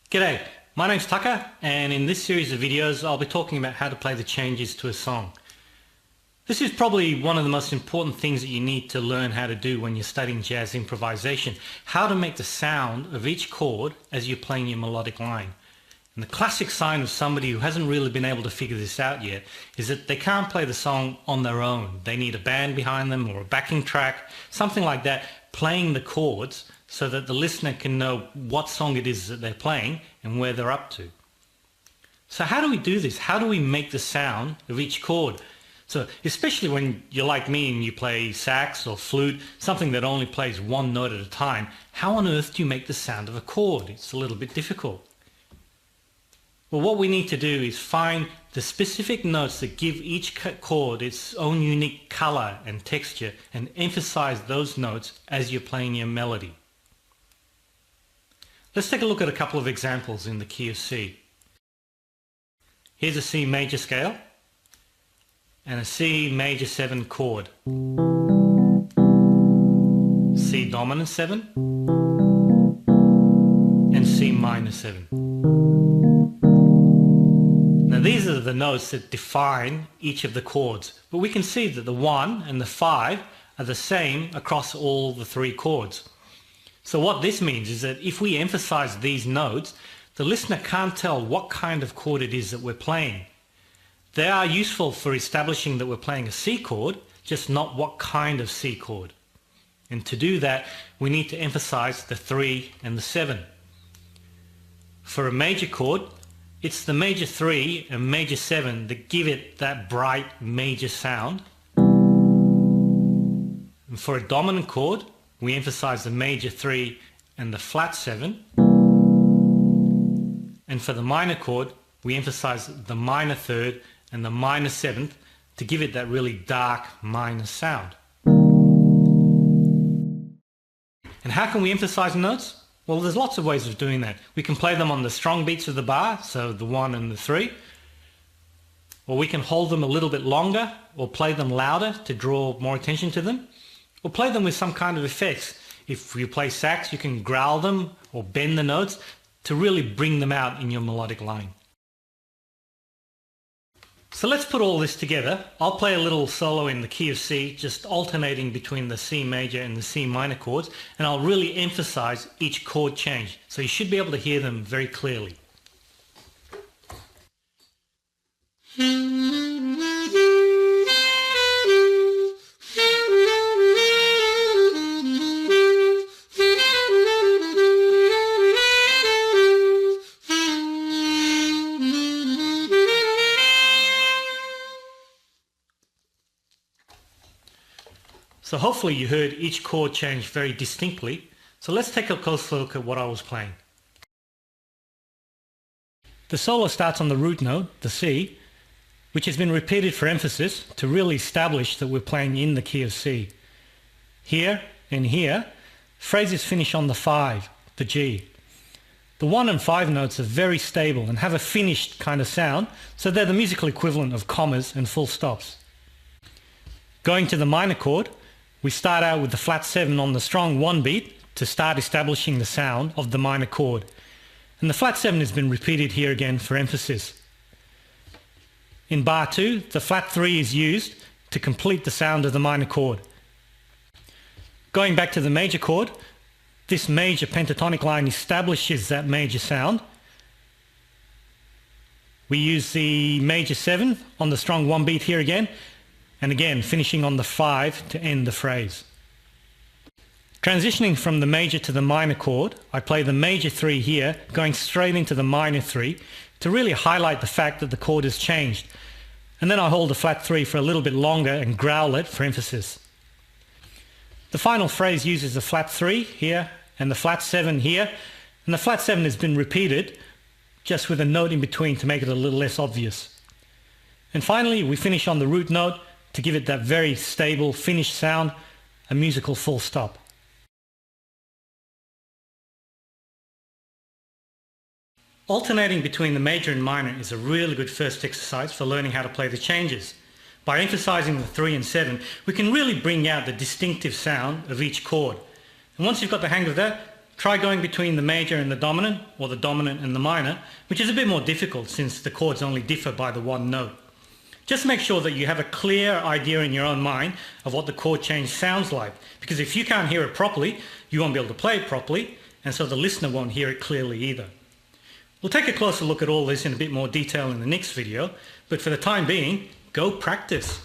G'day, my name's Tucker, and in this series of videos I'll be talking about how to play the changes to a song. This is probably one of the most important things that you need to learn how to do when you're studying jazz improvisation, how to make the sound of each chord as you're playing your melodic line. And the classic sign of somebody who hasn't really been able to figure this out yet is that they can't play the song on their own. They need a band behind them or a backing track, something like that, playing the chords so that the listener can know what song it is that they're playing and where they're up to. So how do we do this? How do we make the sound of each chord? So especially when you're like me and you play sax or flute, something that only plays one note at a time, how on earth do you make the sound of a chord? It's a little bit difficult. Well, what we need to do is find the specific notes that give each chord its own unique color and texture and emphasize those notes as you're playing your melody. Let's take a look at a couple of examples in the key of C. Here's a C major scale and a C major 7 chord. C dominant 7 and C minor 7. Now these are the notes that define each of the chords, but we can see that the 1 and the 5 are the same across all the 3 chords. So what this means is that if we emphasize these notes, the listener can't tell what kind of chord it is that we're playing. They are useful for establishing that we're playing a C chord, just not what kind of C chord. And to do that, we need to emphasize the 3 and the 7. For a major chord, it's the major 3 and major 7 that give it that bright major sound. And for a dominant chord, we emphasize the major 3 and the flat 7. And for the minor chord, we emphasize the minor 3rd and the minor 7th to give it that really dark minor sound. And how can we emphasize notes? Well, there's lots of ways of doing that. We can play them on the strong beats of the bar, so the 1 and the 3. Or we can hold them a little bit longer or play them louder to draw more attention to them. Or play them with some kind of effects. If you play sax, you can growl them or bend the notes to really bring them out in your melodic line. So let's put all this together. I'll play a little solo in the key of C, just alternating between the C major and the C minor chords, and I'll really emphasize each chord change, so you should be able to hear them very clearly. So hopefully you heard each chord change very distinctly. So let's take a closer look at what I was playing. The solo starts on the root note, the C, which has been repeated for emphasis to really establish that we're playing in the key of C. Here and here, phrases finish on the 5, the G. The 1 and 5 notes are very stable and have a finished kind of sound, so they're the musical equivalent of commas and full stops. Going to the minor chord, we start out with the flat 7 on the strong 1 beat to start establishing the sound of the minor chord. And the flat 7 has been repeated here again for emphasis. In bar 2, the flat 3 is used to complete the sound of the minor chord. Going back to the major chord, this major pentatonic line establishes that major sound. We use the major 7 on the strong 1 beat here again, and again finishing on the 5 to end the phrase. Transitioning from the major to the minor chord, I play the major 3 here, going straight into the minor 3 to really highlight the fact that the chord has changed. And then I hold the flat 3 for a little bit longer and growl it for emphasis. The final phrase uses the flat 3 here and the flat 7 here, and the flat 7 has been repeated just with a note in between to make it a little less obvious. And finally we finish on the root note to give it that very stable finished sound, a musical full stop. Alternating between the major and minor is a really good first exercise for learning how to play the changes. By emphasizing the 3 and 7, we can really bring out the distinctive sound of each chord. And once you've got the hang of that, try going between the major and the dominant, or the dominant and the minor, which is a bit more difficult since the chords only differ by the one note. Just make sure that you have a clear idea in your own mind of what the chord change sounds like, because if you can't hear it properly, you won't be able to play it properly, and so the listener won't hear it clearly either. We'll take a closer look at all this in a bit more detail in the next video, but for the time being, go practice.